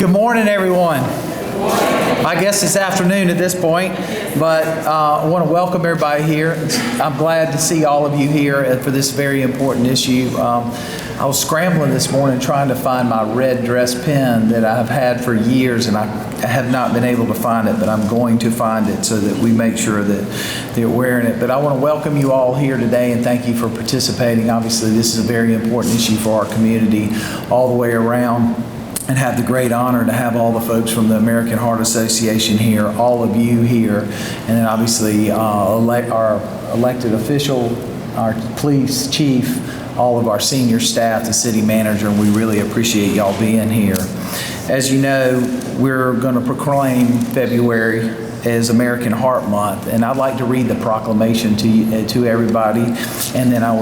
Good morning, everyone. I guess it's afternoon at this point, but I want to welcome everybody here. I'm glad to see all of you here for this very important issue. I was scrambling this morning trying to find my red dress pen that I've had for years, and I have not been able to find it, but I'm going to find it so that we make sure that they're wearing it. But I want to welcome you all here today and thank you for participating. Obviously, this is a very important issue for our community all the way around, and have the great honor to have all the folks from the American Heart Association here, all of you here, and then obviously our elected official, our police chief, all of our senior staff, the city manager, and we really appreciate y'all being here. As you know, we're going to proclaim February as American Heart Month, and I'd like to read the proclamation to everybody, and then I'm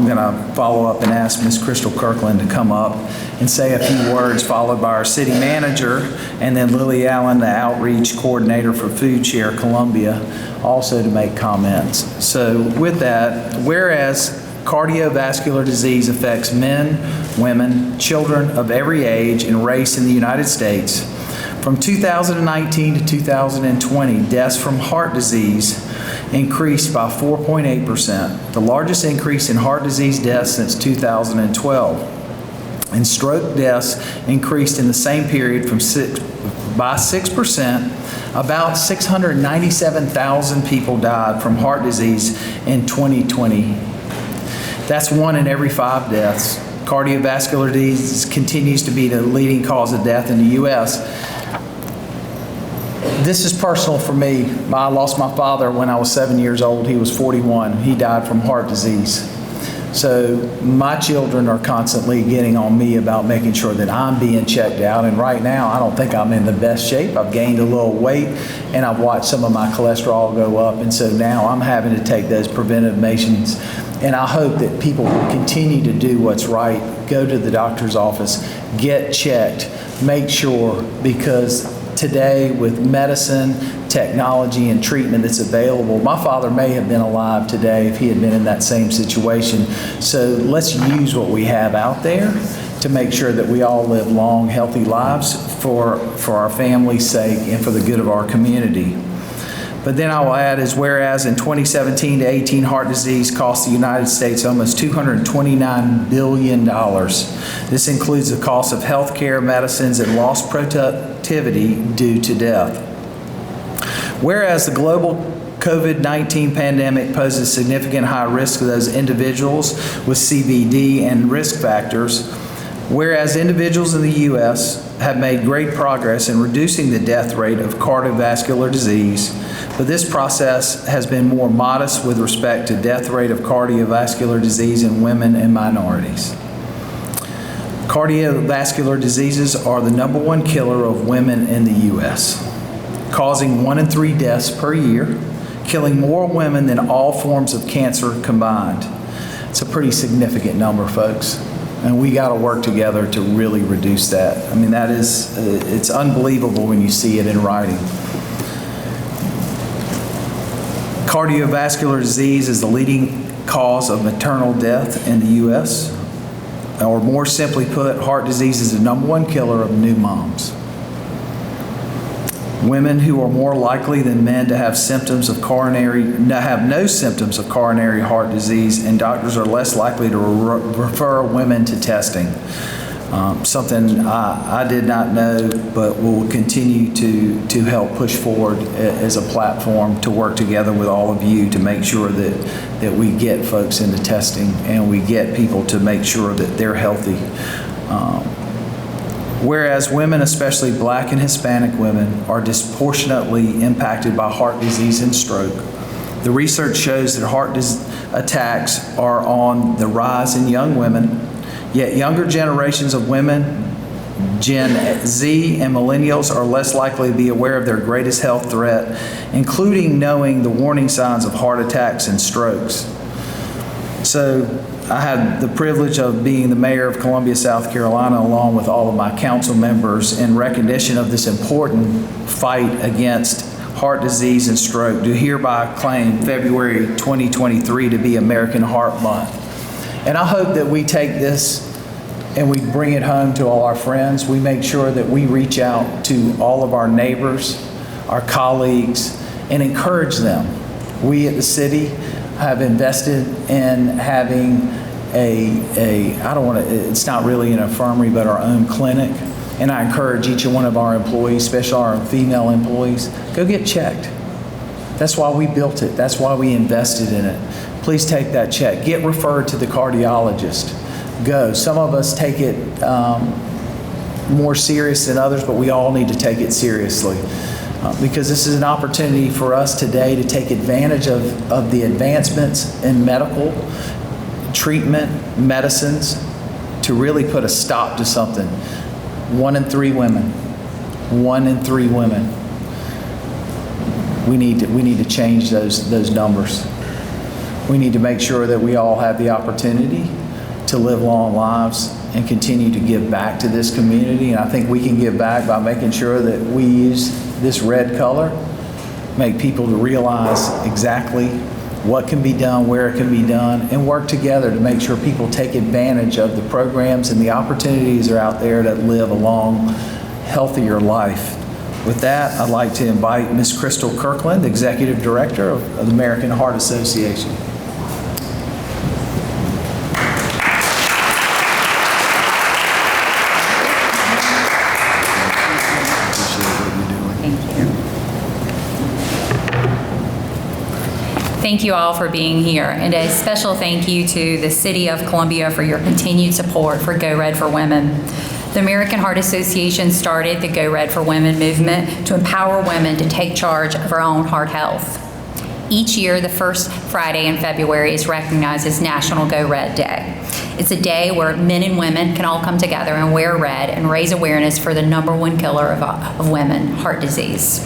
going to follow up and ask Ms. Crystal Kirkland to come up and say a few words, followed by our city manager, and then Lily Allen, the outreach coordinator for Food Share Columbia, also to make comments. So with that, whereas cardiovascular disease affects men, women, children of every age and race in the United States, from 2019 to 2020, deaths from heart disease increased by 4.8%, the largest increase in heart disease deaths since 2012. And stroke deaths increased in the same period by 6%. About 697,000 people died from heart disease in 2020. That's 1 in every 5 deaths. Cardiovascular disease continues to be the leading cause of death in the U.S. This is personal for me. I lost my father when I was 7 years old. He was 41. He died from heart disease. So my children are constantly getting on me about making sure that I'm being checked out. And right now, I don't think I'm in the best shape. I've gained a little weight, and I've watched some of my cholesterol go up. And so now I'm having to take those preventive measures. And I hope that people will continue to do what's right, go to the doctor's office, get checked, make sure, because today with medicine, technology, and treatment that's available, my father may have been alive today if he had been in that same situation. So let's use what we have out there to make sure that we all live long, healthy lives for our family's sake and for the good of our community. But then I will add is whereas in 2017 to 18, heart disease cost the United States almost $229 billion. This includes the cost of health care, medicines, and lost productivity due to death. Whereas the global COVID-19 pandemic poses significant high risk to those individuals with CVD and risk factors, whereas individuals in the U.S. have made great progress in reducing the death rate of cardiovascular disease, but this process has been more modest with respect to death rate of cardiovascular disease in women and minorities. Cardiovascular diseases are the #1 killer of women in the U.S., causing 1 in 3 deaths per year, killing more women than all forms of cancer combined. It's a pretty significant number, folks. And we got to work together to really reduce that. I mean, it's unbelievable when you see it in writing. Cardiovascular disease is the leading cause of maternal death in the U.S. Or more simply put, heart disease is the #1 killer of new moms. Women who are more likely than men to have no symptoms of coronary heart disease, and doctors are less likely to refer women to testing. Something I did not know, but will continue to help push forward as a platform to work together with all of you to make sure that we get folks into testing and we get people to make sure that they're healthy. Whereas women, especially Black and Hispanic women, are disproportionately impacted by heart disease and stroke. The research shows that heart attacks are on the rise in young women, yet younger generations of women, Gen Z and millennials, are less likely to be aware of their greatest health threat, including knowing the warning signs of heart attacks and strokes. So I had the privilege of being the mayor of Columbia, South Carolina, along with all of my council members, in recognition of this important fight against heart disease and stroke, do hereby claim February 2023 to be American Heart Month. And I hope that we take this and we bring it home to all our friends. We make sure that we reach out to all of our neighbors, our colleagues, and encourage them. We at the city have invested in having it's not really an infirmary, but our own clinic. And I encourage each one of our employees, especially our female employees, go get checked. That's why we built it. That's why we invested in it. Please take that check. Get referred to the cardiologist. Go. Some of us take it more serious than others, but we all need to take it seriously. Because this is an opportunity for us today to take advantage of the advancements in medical treatment, medicines, to really put a stop to something. 1 in 3 women. 1 in 3 women. We need to change those numbers. We need to make sure that we all have the opportunity to live long lives and continue to give back to this community. And I think we can give back by making sure that we use this red color, make people to realize exactly what can be done, where it can be done, and work together to make sure people take advantage of the programs and the opportunities that are out there to live a long, healthier life. With that, I'd like to invite Ms. Crystal Kirkland, Executive Director of the American Heart Association. Thank you all for being here, and a special thank you to the City of Columbia for your continued support for Go Red for Women. The American Heart Association started the Go Red for Women movement to empower women to take charge of our own heart health. Each year, the first Friday in February is recognized as National Go Red Day. It's a day where men and women can all come together and wear red and raise awareness for the #1 killer of women, heart disease.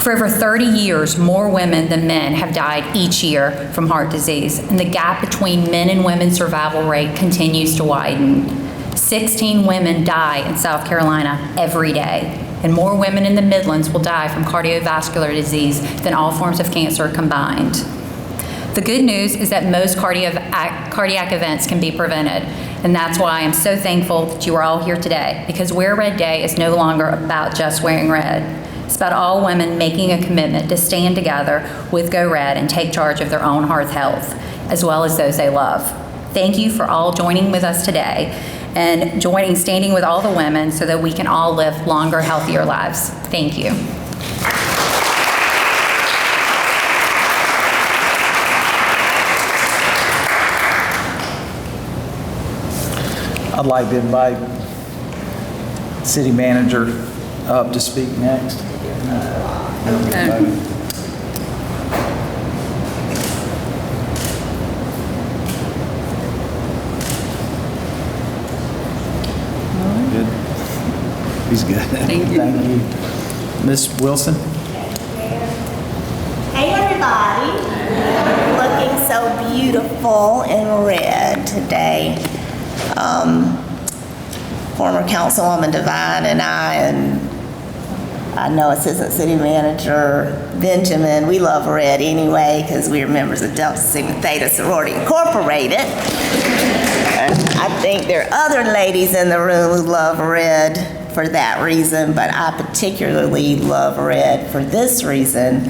For over 30 years, more women than men have died each year from heart disease, and the gap between men and women's survival rate continues to widen. 16 women die in South Carolina every day, and more women in the Midlands will die from cardiovascular disease than all forms of cancer combined. The good news is that most cardiac events can be prevented, and that's why I'm so thankful that you are all here today, because Wear Red Day is no longer about just wearing red. It's about all women making a commitment to stand together with Go Red and take charge of their own heart health, as well as those they love. Thank you for all joining with us today and standing with all the women so that we can all live longer, healthier lives. Thank you. I'd like to invite City Manager up to speak next. Okay. Good. He's good. Thank you. Thank you. Ms. Wilson? Hey everybody, looking so beautiful in red today. Former Councilwoman Devine and I know Assistant City Manager Benjamin, we love red anyway because we are members of Delta Sigma Theta Sorority Incorporated. And I think there are other ladies in the room who love red for that reason, but I particularly love red for this reason,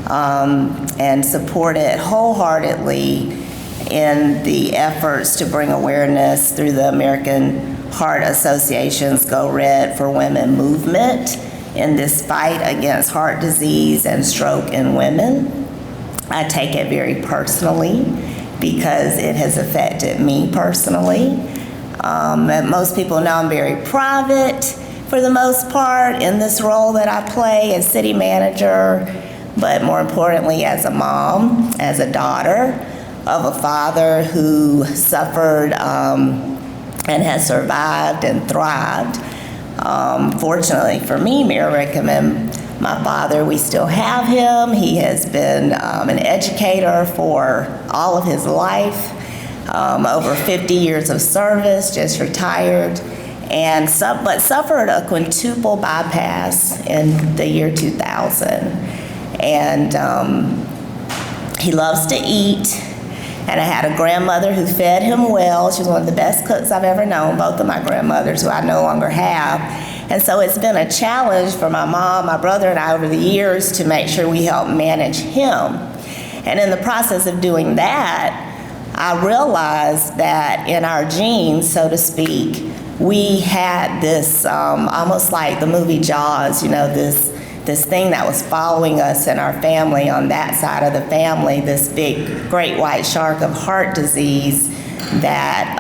and support it wholeheartedly in the efforts to bring awareness through the American Heart Association's Go Red for Women movement in this fight against heart disease and stroke in women. I take it very personally because it has affected me personally. And most people know I'm very private for the most part in this role that I play as city manager, but more importantly as a mom, as a daughter of a father who suffered and has survived and thrived. Fortunately for me, Mayor Rickham and my father, we still have him. He has been an educator for all of his life, over 50 years of service, just retired, and but suffered a quintuple bypass in the year 2000. And he loves to eat. And I had a grandmother who fed him well. She was one of the best cooks I've ever known, both of my grandmothers, who I no longer have. And so it's been a challenge for my mom, my brother, and I over the years to make sure we help manage him. And in the process of doing that, I realized that in our genes, so to speak, we had this, almost like the movie Jaws, you know, this thing that was following us and our family on that side of the family, this big great white shark of heart disease that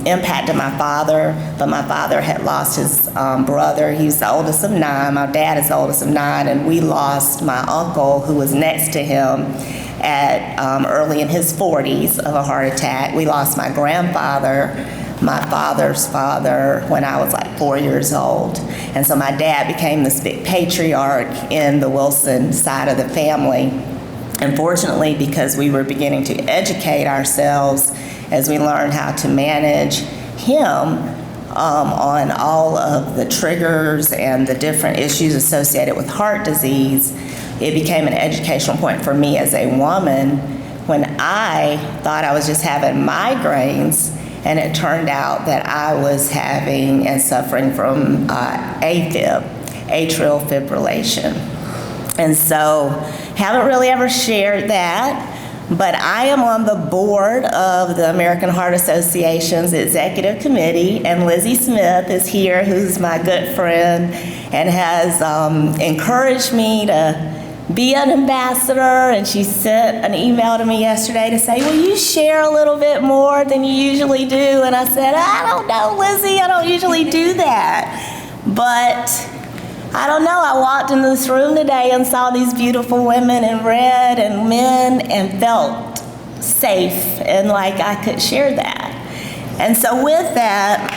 impacted my father. But my father had lost his brother. He was the oldest of 9. My dad is the oldest of 9, and we lost my uncle, who was next to him, at early in his 40s of a heart attack. We lost my grandfather, my father's father, when I was like 4 years old. And so my dad became this big patriarch in the Wilson side of the family. And fortunately, because we were beginning to educate ourselves as we learned how to manage him on all of the triggers and the different issues associated with heart disease, it became an educational point for me as a woman when I thought I was just having migraines, and it turned out that I was having and suffering from AFib, atrial fibrillation. And so haven't really ever shared that, but I am on the board of the American Heart Association's executive committee, and Lizzie Smith is here, who's my good friend, and has encouraged me to be an ambassador, and she sent an email to me yesterday to say, will you share a little bit more than you usually do? And I said, I don't know, Lizzie, I don't usually do that. But I don't know, I walked into this room today and saw these beautiful women in red and men and felt safe and like I could share that. And so with that,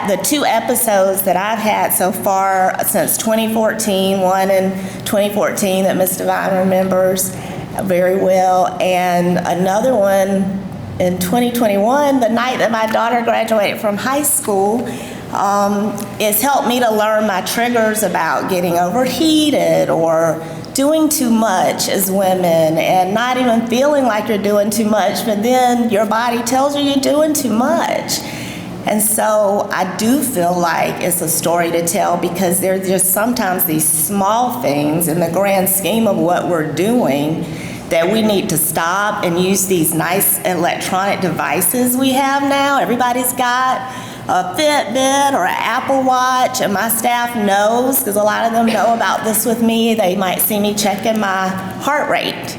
the 2 episodes that I've had so far since 2014, one in 2014 that Ms. Devine remembers very well, and another one in 2021, the night that my daughter graduated from high school, it's helped me to learn my triggers about getting overheated or doing too much as women and not even feeling like you're doing too much, but then your body tells you you're doing too much. And so I do feel like it's a story to tell, because there's just sometimes these small things in the grand scheme of what we're doing that we need to stop and use these nice electronic devices we have now. Everybody's got a Fitbit or an Apple Watch, and my staff knows, because a lot of them know about this with me. They might see me checking my heart rate,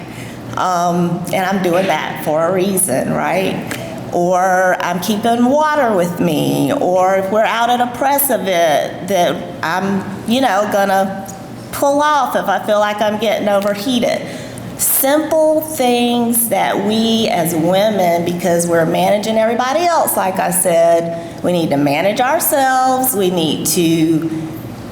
and I'm doing that for a reason, right? Or I'm keeping water with me, or if we're out at a press event that I'm, gonna pull off if I feel like I'm getting overheated. Simple things that we as women, because we're managing everybody else, like I said, we need to manage ourselves, we need to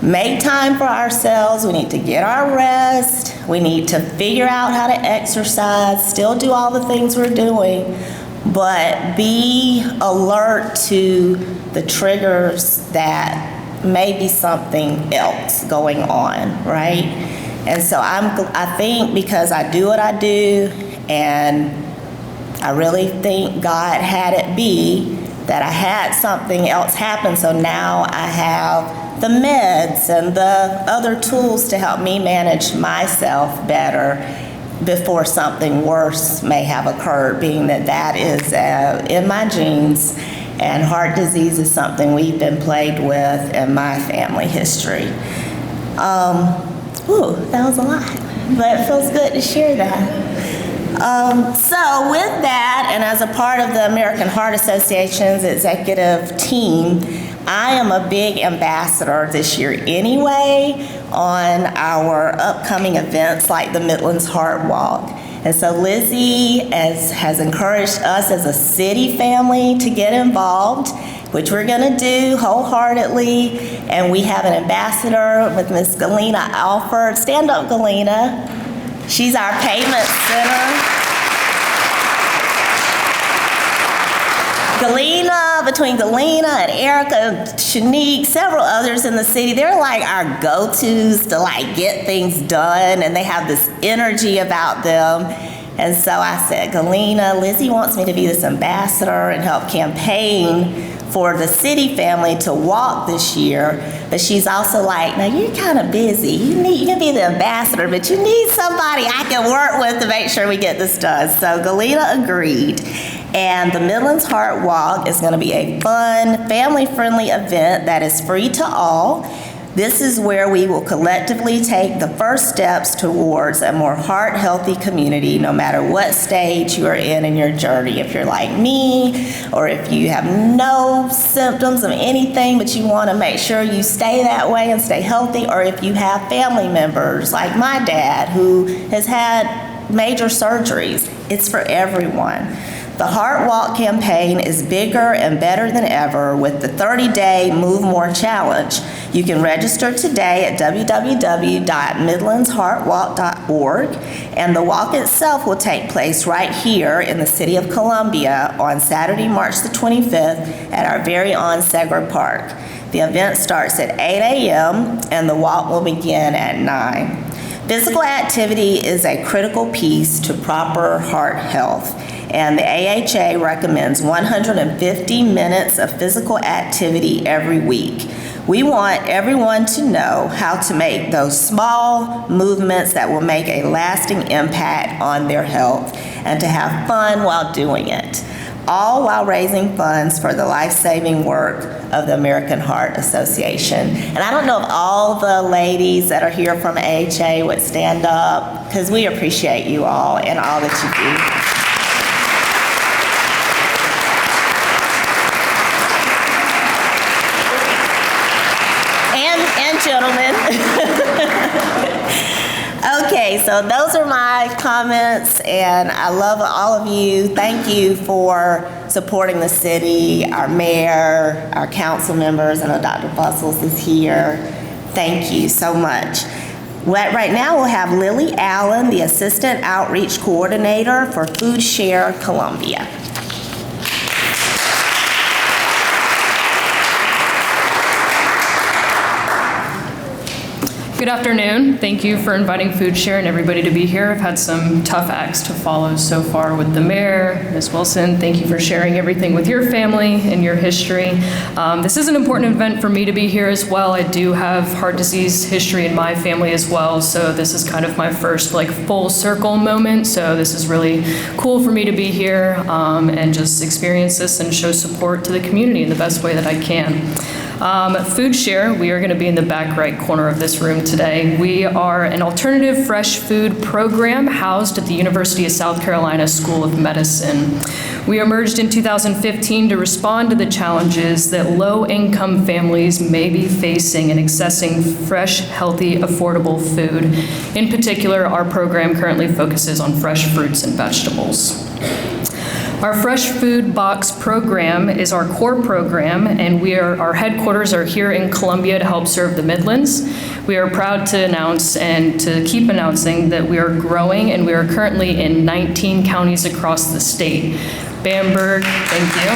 make time for ourselves, we need to get our rest, we need to figure out how to exercise, still do all the things we're doing, but be alert to the triggers that may be something else going on, right? And so I think because I do what I do, and I really think God had it be that I had something else happen, so now I have the meds and the other tools to help me manage myself better before something worse may have occurred, being that is in my genes, and heart disease is something we've been plagued with in my family history. That was a lot, but it feels good to share that. So with that, and as a part of the American Heart Association's executive team, I am a big ambassador this year anyway on our upcoming events like the Midlands Heart Walk. And so Lizzie has encouraged us as a city family to get involved, which we're gonna do wholeheartedly. And we have an ambassador with Miss Galena Alford. Stand up, Galena. She's our payment center. Between Galena and Erica, Shanique, several others in the city, they're like our go-tos to like get things done, and they have this energy about them. And so I said, Galena, Lizzie wants me to be this ambassador and help campaign for the city family to walk this year, but she's also like, now you're kind of busy. You can be the ambassador, but you need somebody I can work with to make sure we get this done. So Galena agreed. And the Midlands Heart Walk is going to be a fun, family-friendly event that is free to all. This is where we will collectively take the first steps towards a more heart-healthy community, no matter what stage you are in your journey. If you're like me, or if you have no symptoms of anything, but you want to make sure you stay that way and stay healthy, or if you have family members like my dad who has had major surgeries, it's for everyone. The Heart Walk campaign is bigger and better than ever with the 30-day Move More Challenge. You can register today at www.midlandsheartwalk.org, and the walk itself will take place right here in the city of Columbia on Saturday, March the 25th at our very own Segra Park. The event starts at 8 a.m. and the walk will begin at 9. Physical activity is a critical piece to proper heart health, and the AHA recommends 150 minutes of physical activity every week. We want everyone to know how to make those small movements that will make a lasting impact on their health and to have fun while doing it, all while raising funds for the life-saving work of the American Heart Association. And I don't know if all the ladies that are here from AHA would stand up, because we appreciate you all and all that you do. And gentlemen. Okay, so those are my comments, and I love all of you. Thank you for supporting the city, our mayor, our council members. I know Dr. Bustles is here. Thank you so much. Right now we'll have Lily Allen, the Assistant Outreach Coordinator for Food Share Columbia. Good afternoon. Thank you for inviting Food Share and everybody to be here. I've had some tough acts to follow so far with the mayor, Ms. Wilson. Thank you for sharing everything with your family and your history. This is an important event for me to be here as well. I do have heart disease history in my family as well, so this is kind of my first full circle moment. So this is really cool for me to be here and just experience this and show support to the community in the best way that I can. Food Share, we are going to be in the back right corner of this room today. We are an alternative fresh food program housed at the University of South Carolina School of Medicine. We emerged in 2015 to respond to the challenges that low-income families may be facing in accessing fresh, healthy, affordable food. In particular, our program currently focuses on fresh fruits and vegetables. Our Fresh Food Box program is our core program, and our headquarters are here in Columbia to help serve the Midlands. We are proud to announce and to keep announcing that we are growing, and we are currently in 19 counties across the state. Bamberg, thank you.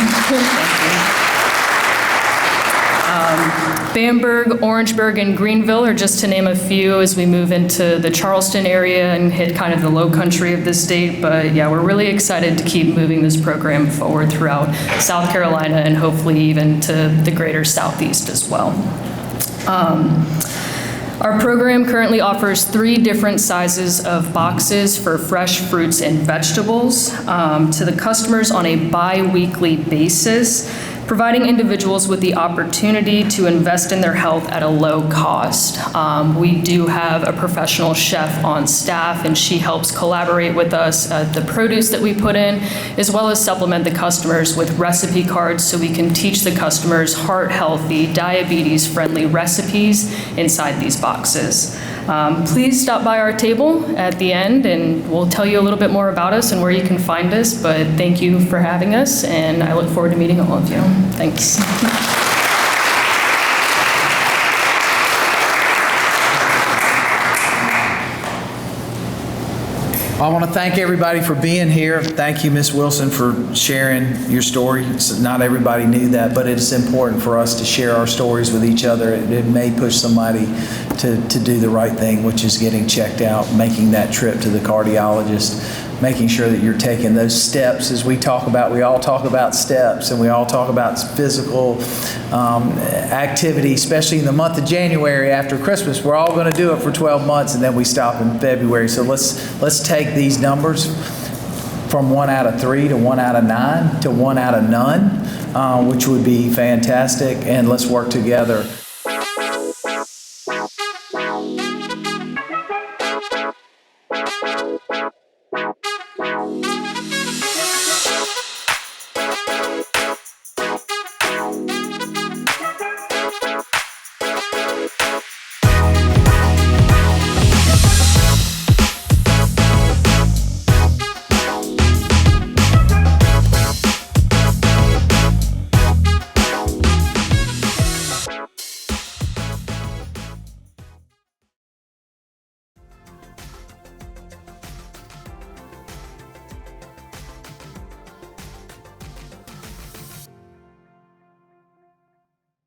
Bamberg, Orangeburg, and Greenville are just to name a few as we move into the Charleston area and hit kind of the low country of the state. But yeah, we're really excited to keep moving this program forward throughout South Carolina and hopefully even to the greater Southeast as well. Our program currently offers 3 different sizes of boxes for fresh fruits and vegetables to the customers on a bi-weekly basis, providing individuals with the opportunity to invest in their health at a low cost. We do have a professional chef on staff, and she helps collaborate with us the produce that we put in, as well as supplement the customers with recipe cards so we can teach the customers heart-healthy, diabetes-friendly recipes inside these boxes. Please stop by our table at the end and we'll tell you a little bit more about us and where you can find us, but thank you for having us and I look forward to meeting all of you. Thanks. I want to thank everybody for being here. Thank you, Ms. Wilson, for sharing your story. Not everybody knew that, but it's important for us to share our stories with each other. It may push somebody to do the right thing, which is getting checked out, making that trip to the cardiologist, making sure that you're taking those steps. As we talk about, we all talk about steps, and we all talk about physical activity, especially in the month of January after Christmas. We're all going to do it for 12 months, and then we stop in February. So let's take these numbers from 1 out of 3 to 1 out of 9 to 1 out of none, which would be fantastic, and let's work together.